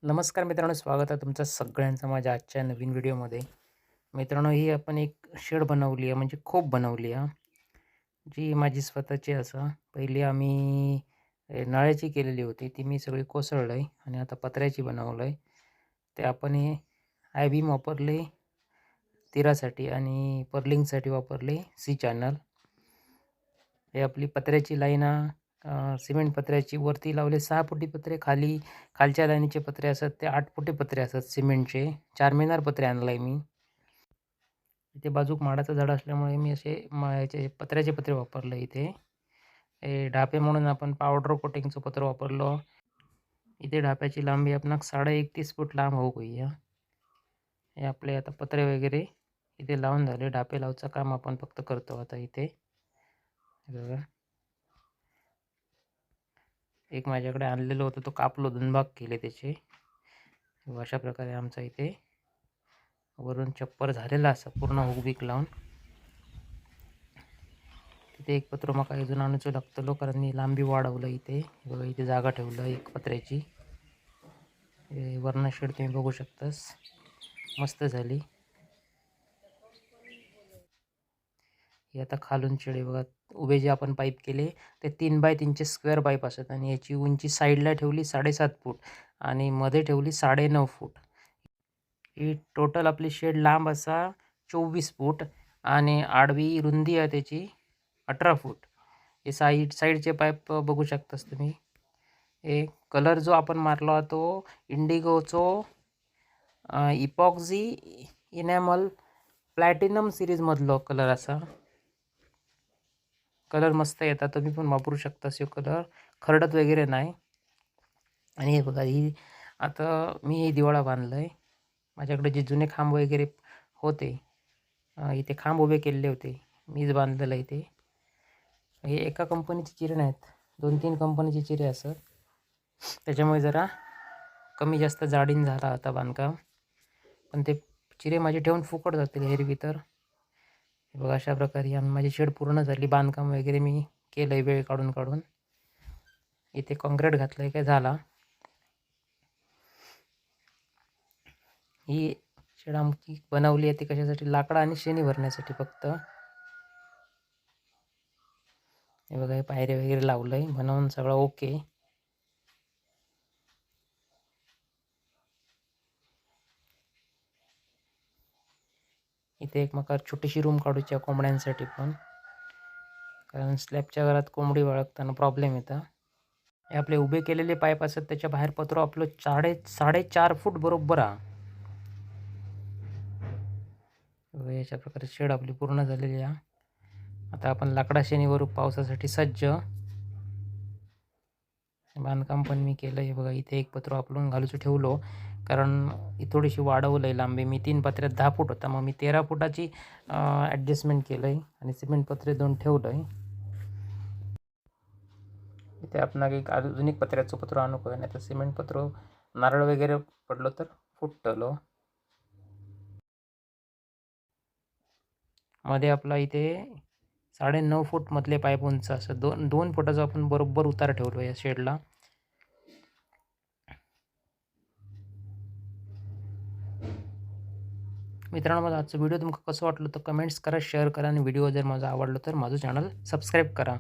नमस्कार मित्रांनो, स्वागत आहे तुमचं सगळ्यांचं माझ्या आजच्या नवीन व्हिडिओमध्ये. मित्रांनो, ही आपण एक शेड बनवली आहे, म्हणजे खोप बनवली आहे, जी माझी स्वतःची असं. पहिली आम्ही नळ्याची केलेली होती, ती मी सगळी कोसळलं आहे आणि आता पत्र्याची बनवलं आहे. ते आपण हे आय बीम वापरले तीरासाठी आणि पर्लिंगसाठी वापरले सी चॅनल. हे आपली पत्र्याची लाईन सिमेंट पत्र्याची वरती लावले 6 फुटी पत्रे, खालच्या लाईनीचे पत्रे असतात ते 8 फुटी पत्रे असतात सिमेंटचे. 4 मिनार पत्रे आणलं आहे मी. इथे बाजूक माडाचं झाड असल्यामुळे मी असे याचे पत्र्याचे पत्रे वापरले इथे. हे ढापे म्हणून आपण पावडर कोटिंगचं पत्र वापरलं. इथे ढाप्याची लांबी आपणाक 31.5 फूट लांब होऊ गई. हे आपले आता पत्रे वगैरे इथे लावून झाले. ढापे लावचं काम आपण फक्त करतो आता इथे. बघा, एक माझ्याकडे आणलेलं होतं, तो कापलो, 2 भाग केले त्याचे. अशा प्रकारे आमचा इथे वरून छप्पर झालेला असा पूर्ण हुकबीक लावून. तिथे एक पत्र मका अजून आणूचं लागतलो, कारण मी लांबी वाढवलं इथे. बघा, इथे जागा ठेवलं एक पत्र्याची. वर्ण शेड तुम्ही बघू शकतास, मस्त झाली. हे आता खालून शेड बघा, उभे जे आपण पाईप केले ते 3 बाय 3चे स्क्वेअर पाईप असतात आणि याची उंची साईडला ठेवली 7.5 फूट आणि मध्ये ठेवली 9.5 फूट. ही टोटल आपली शेड लांब असा 24 फूट आणि आडवी रुंदी आहे त्याची 18 फूट. हे साईडचे पाईप बघू शकतास तुम्ही. हे कलर जो आपण मारला तो इंडिगोचो इपॉक्झी इनॅमल प्लॅटिनम सिरीजमधलो कलर असा. कलर मस्त येतात, तुम्ही पण वापरू शकता. हे कलर खरडत वगैरे नाही. आणि हे बघा, ही आता मी हे दिवाळा बांधलं आहे. माझ्याकडे जे जुने खांब वगैरे होते, इथे खांब उभे केलेले होते, मीच बांधलेलं आहे ते. हे एका कंपनीचे चिरे नाहीत, 2-3 कंपनीचे चिरे असतात. त्याच्यामुळे जरा कमी जास्त जाडीन झाला आता बांधकाम, पण ते चिरे माझे ठेवून फुकट जातील एरवी तर. बघा, अशा प्रकारे माझी शेड पूर्ण झाली. बांधकाम वगैरे मी केलं आहे वेळ काढून. इथे कॉन्क्रीट घातलं आहे, काय झाला. ही शेड आमची बनवली आहे ती कशासाठी, लाकडं आणि शेणी भरण्यासाठी फक्त. हे बघा, हे पायऱ्या वगैरे लावलं आहे, बनवून सगळं ओके. इथे एक मका छोटीशी रूम काढूची आहे कोंबड्यांसाठी पण, कारण स्लॅबच्या घरात कोंबडी वळखताना प्रॉब्लेम येतात. हे आपले उभे केलेले पाईप असतात, त्याच्या बाहेर पत्र आपलं 4.5 फूट बरोबर हा. अशा प्रकारे शेड आपली पूर्ण झालेली आहे. आता आपण लाकडा शेणीवर पावसासाठी सज्ज. बांधकाम पण मी केलं आहे. बघा, इथे एक पत्र आपलं घालूचं ठेवलो, कारण थोडीशी वाढवलं आहे लांबी. मी 3 पत्र्यात 10 फूट होता, मग मी 13 फुटाची ॲडजस्टमेंट केलं आहे आणि सिमेंट पत्रे 2 ठेवलं आहे. इथे आपण अजून एक पत्र्याचं पत्र आणू का, नाही तर सिमेंट पत्र नारळ वगैरे पडलो तर फुटलो. मध्ये आपला इथे 9.5 फूट मधले पाईप उंच असं 2 फुटाचा आपण बरोबर उतार ठेवलो या शेडला. मित्रांनो, माझा आजचा व्हिडिओ तुम्हाला कसं वाटलं तर कमेंट्स करा, शेअर करा आणि व्हिडिओ जर माझा आवडला तर माझं चॅनल सबस्क्राईब करा.